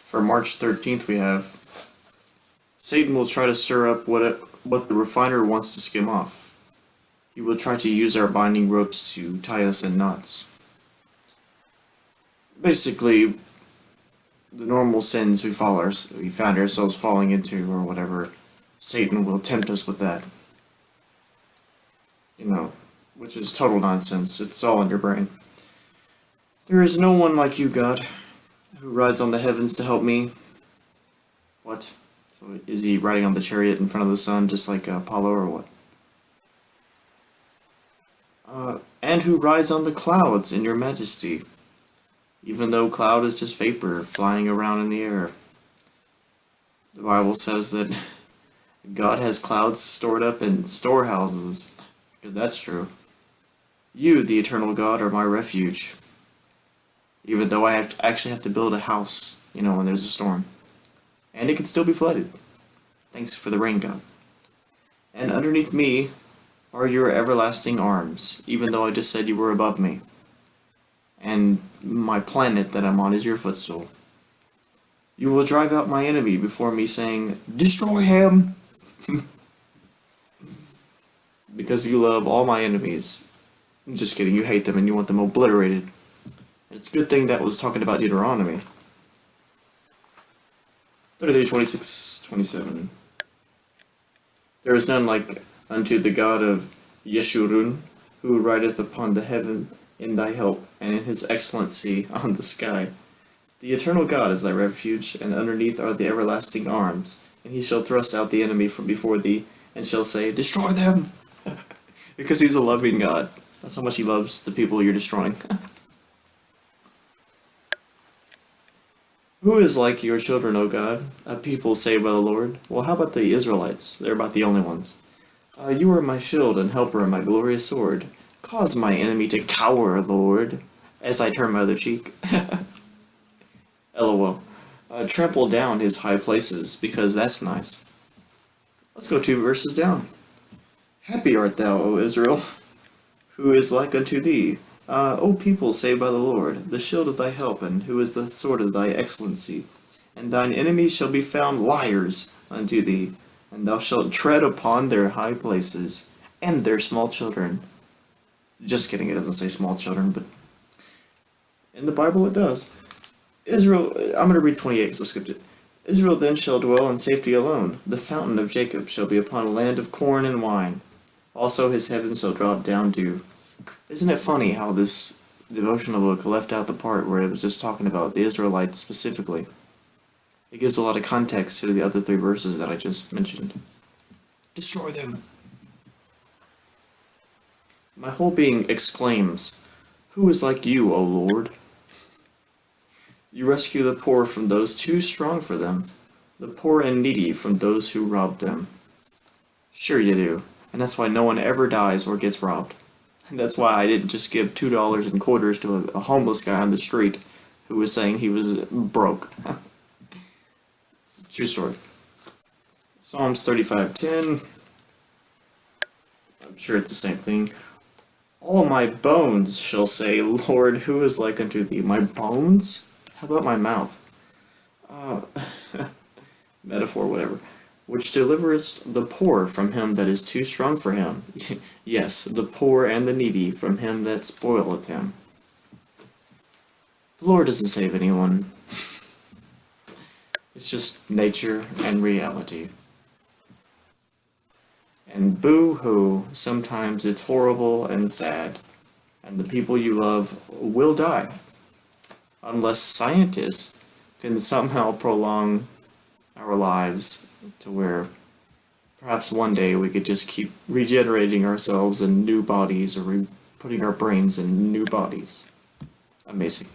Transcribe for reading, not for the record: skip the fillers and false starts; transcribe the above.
For March 13th, we have Satan will try to stir up what the refiner wants to skim off. He will try to use our binding ropes to tie us in knots. Basically, the normal sins we found ourselves falling into or whatever, Satan will tempt us with that. Which is total nonsense. It's all in your brain. There is no one like you, God, who rides on the heavens to help me. What? So is he riding on the chariot in front of the sun just like Apollo or what? And who rides on the clouds in your majesty, even though cloud is just vapor flying around in the air. The Bible says that God has clouds stored up in storehouses, because that's true. You, the eternal God, are my refuge. Even though I actually have to build a house, when there's a storm. And it can still be flooded. Thanks for the rain, God. And underneath me are your everlasting arms, even though I just said you were above me. And my planet that I'm on is your footstool. You will drive out my enemy before me, saying, "Destroy him!" Because you love all my enemies. I'm just kidding, you hate them and you want them obliterated. It's a good thing that was talking about Deuteronomy. 33:26-27. There is none like unto the God of Yeshurun, who rideth upon the heaven in thy help, and in his excellency on the sky. The eternal God is thy refuge, and underneath are the everlasting arms, and he shall thrust out the enemy from before thee, and shall say, "Destroy them!" Because he's a loving God. That's how much he loves the people you're destroying. Who is like your children, O God? A people saved by the Lord. Well, how about the Israelites? They're about the only ones. You are my shield and helper and my glorious sword. Cause my enemy to cower, Lord, as I turn my other cheek. LOL. Trample down his high places, because that's nice. Let's go 2 verses down. Happy art thou, O Israel, who is like unto thee. O people saved by the Lord, the shield of thy help, and who is the sword of thy excellency. And thine enemies shall be found liars unto thee, and thou shalt tread upon their high places, and their small children. Just kidding, it doesn't say small children, but in the Bible it does. Israel, I'm going to read 28, so skip it. Israel then shall dwell in safety alone. The fountain of Jacob shall be upon a land of corn and wine. Also his heavens shall drop down dew. Isn't it funny how this devotional book left out the part where it was just talking about the Israelites specifically? It gives a lot of context to the other 3 verses that I just mentioned. Destroy them. My whole being exclaims, "Who is like you, O Lord?" You rescue the poor from those too strong for them, the poor and needy from those who rob them. Sure you do, and that's why no one ever dies or gets robbed. And that's why I didn't just give $2 in quarters to a homeless guy on the street who was saying he was broke. True story. Psalms 35:10. I'm sure it's the same thing. All my bones shall say, "Lord, who is like unto thee?" My bones? How about my mouth? Metaphor, whatever. Which deliverest the poor from him that is too strong for him. Yes, the poor and the needy from him that spoileth him. The Lord doesn't save anyone. It's just nature and reality. And boo-hoo, sometimes it's horrible and sad, and the people you love will die. Unless scientists can somehow prolong our lives to where perhaps one day we could just keep regenerating ourselves in new bodies or putting our brains in new bodies. Amazing.